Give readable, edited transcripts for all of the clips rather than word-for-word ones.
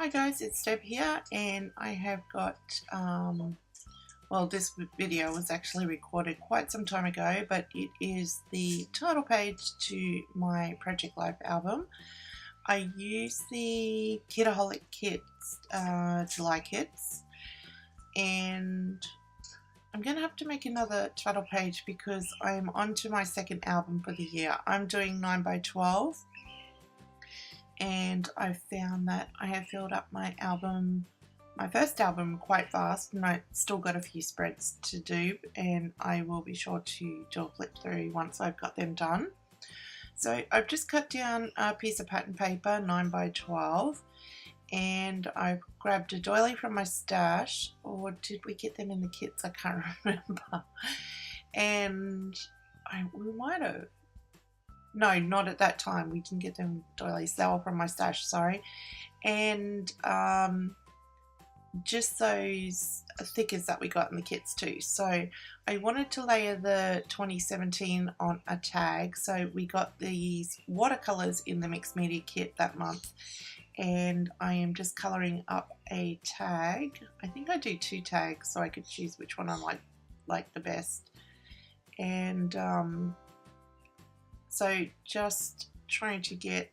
Hi guys, it's Deb here, and I have got, well, this video was actually recorded quite some time ago, but it is the title page to my Project Life album. I use the Kitaholic Kits, July kits, and I'm going to have to make another title page because I'm on to my second album for the year. I'm doing 9x12. And I found that I have filled up my first album quite fast, and I still got a few spreads to do, and I will be sure to do a flip through once I've got them done. So I've just cut down a piece of pattern paper, 9x12, and I've grabbed a doily from my stash, or did we get them in the kits? I can't remember. And we might have. No, not at that time. We didn't get them doilies. They were from my stash, sorry. And just those thickers that we got in the kits too. So I wanted to layer the 2017 on a tag. So we got these watercolours in the mixed media kit that month. And I am just colouring up a tag. I think I do 2 tags so I could choose which one I like the best. And so just trying to get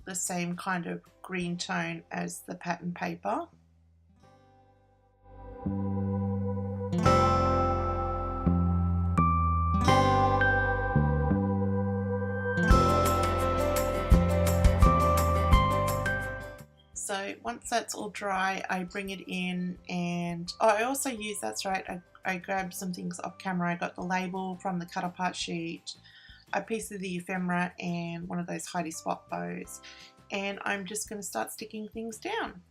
the same kind of green tone as the pattern paper. So once that's all dry, I bring it in, and I also use, that's right, I grabbed some things off camera. I got the label from the cut apart sheet, a piece of the ephemera, and one of those Heidi Spot bows, and I'm just going to start sticking things down.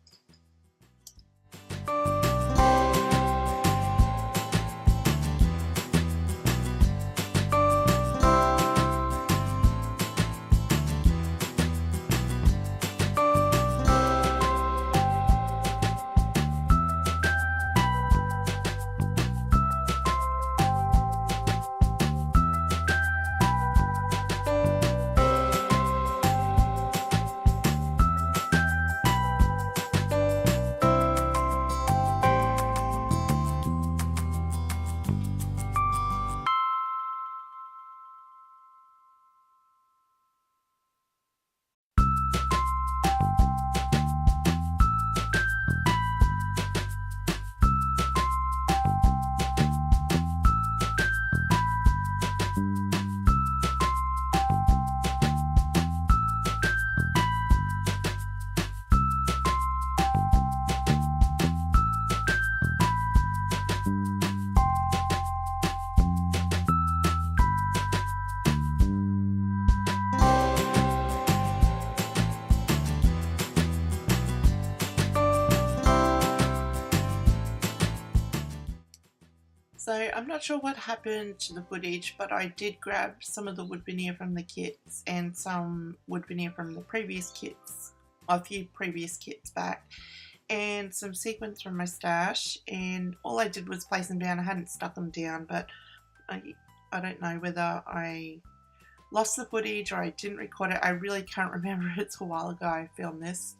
So I'm not sure what happened to the footage, but I did grab some of the wood veneer from the kits and some wood veneer from the previous kits, a few previous kits back, and some sequins from my stash, and all I did was place them down. I hadn't stuck them down, but I don't know whether I lost the footage or I didn't record it. I really can't remember. It's a while ago I filmed this.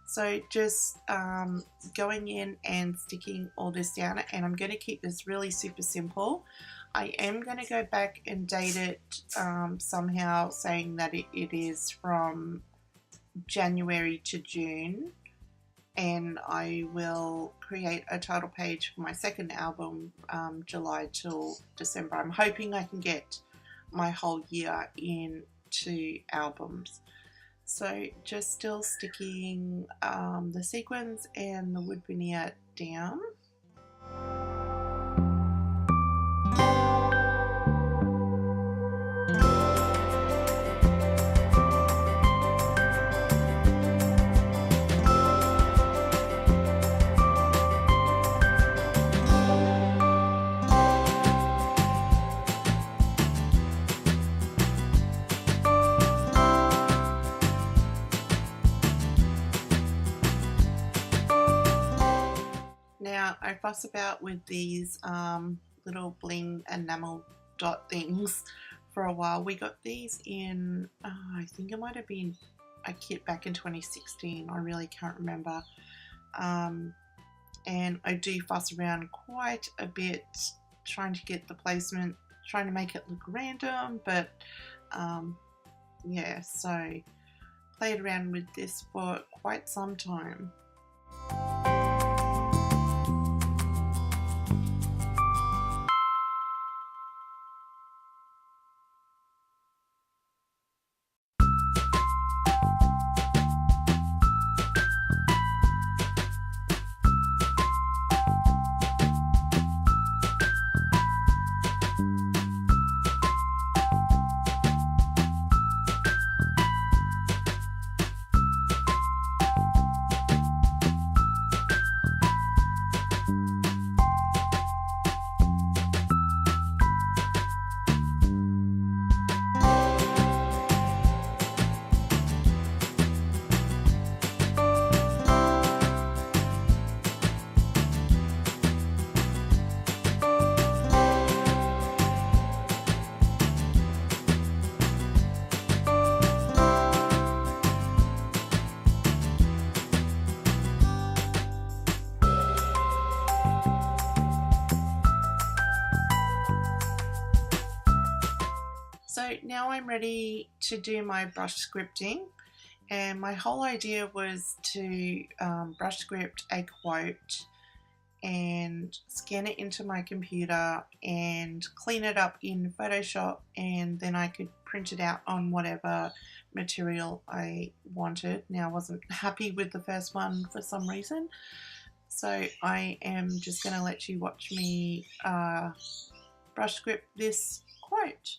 So just going in and sticking all this down, and I'm going to keep this really super simple. I am going to go back and date it somehow, saying that it is from January to June, and I will create a title page for my second album, July till December. I'm hoping I can get my whole year in 2 albums. So just still sticking the sequins and the wood veneer down. Now I fuss about with these little bling enamel dot things for a while. We got these in, I think it might have been a kit back in 2016. I really can't remember. And I do fuss around quite a bit trying to get the placement, trying to make it look random, but yeah, so played around with this for quite some time. So now I'm ready to do my brush scripting, and my whole idea was to brush script a quote and scan it into my computer and clean it up in Photoshop, and then I could print it out on whatever material I wanted. Now I wasn't happy with the first one for some reason, so I am just going to let you watch me brush script this quote.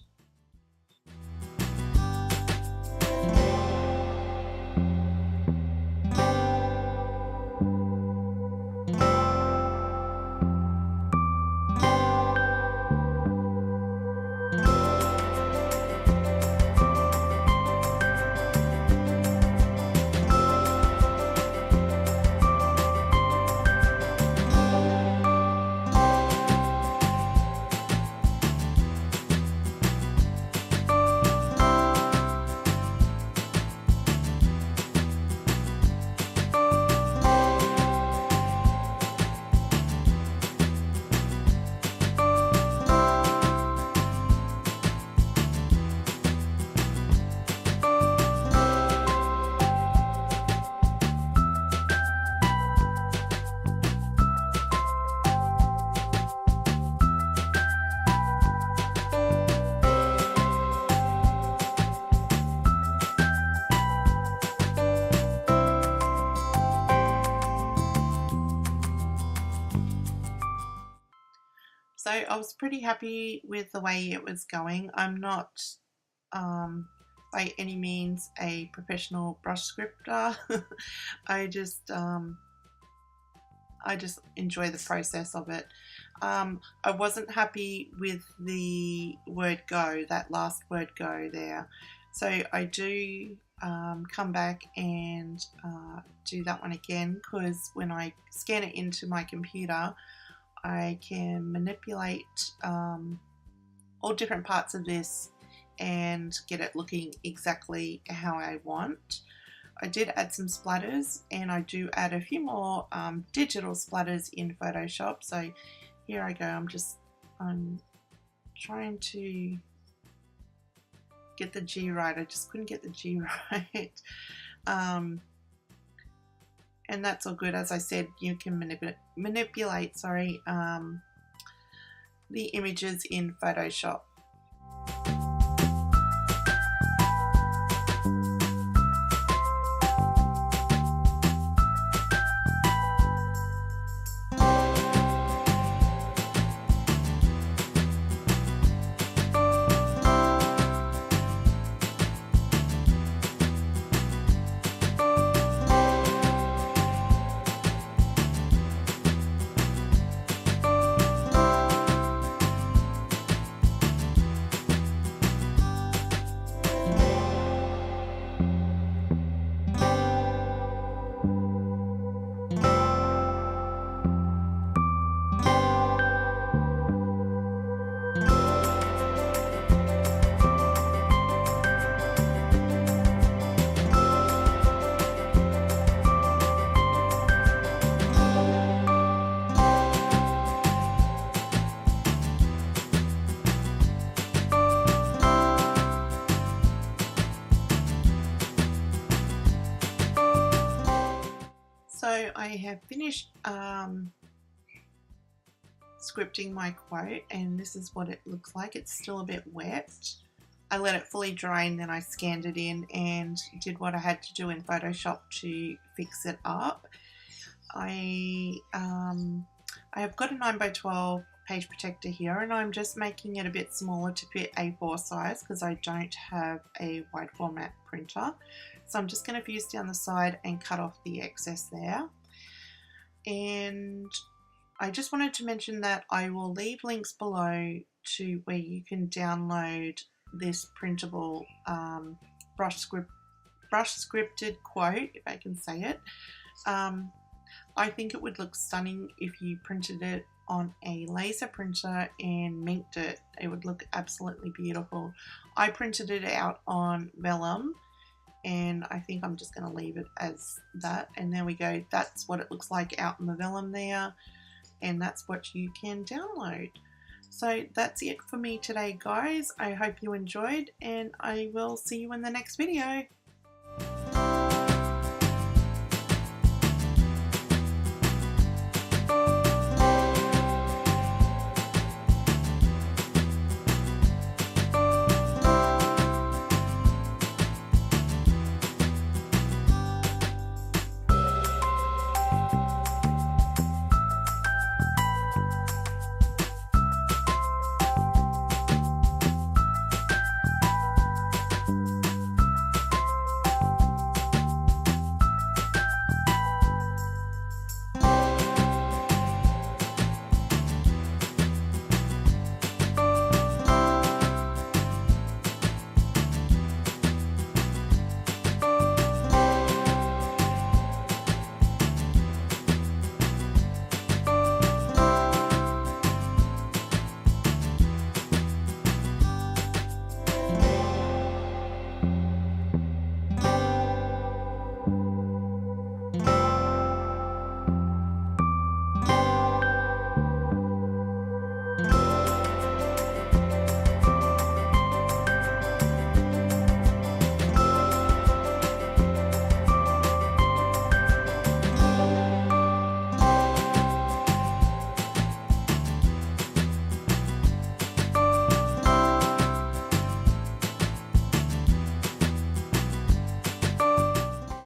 So I was pretty happy with the way it was going. I'm not by any means a professional brush scripter. I just enjoy the process of it. I wasn't happy with the word go, that last word go there. So I do come back and do that one again, because when I scan it into my computer, I can manipulate all different parts of this and get it looking exactly how I want. I did add some splatters, and I do add a few more digital splatters in Photoshop. So here I go, I'm trying to get the G right. I just couldn't get the G right. And that's all good. As I said, you can manipulate the images in Photoshop. So I have finished scripting my quote, and this is what it looks like. It's still a bit wet. I let it fully dry and then I scanned it in and did what I had to do in Photoshop to fix it up. I have got a 9x12 page protector here, and I'm just making it a bit smaller to fit A4 size because I don't have a wide format printer. So I'm just going to fuse down the side and cut off the excess there. And I just wanted to mention that I will leave links below to where you can download this printable brush scripted quote, if I can say it. I think it would look stunning if you printed it on a laser printer and minked it. It would look absolutely beautiful. I printed it out on vellum, and I think I'm just going to leave it as that. And there we go. That's what it looks like out in the vellum there, and that's what you can download. So that's it for me today, guys. I hope you enjoyed, and I will see you in the next video.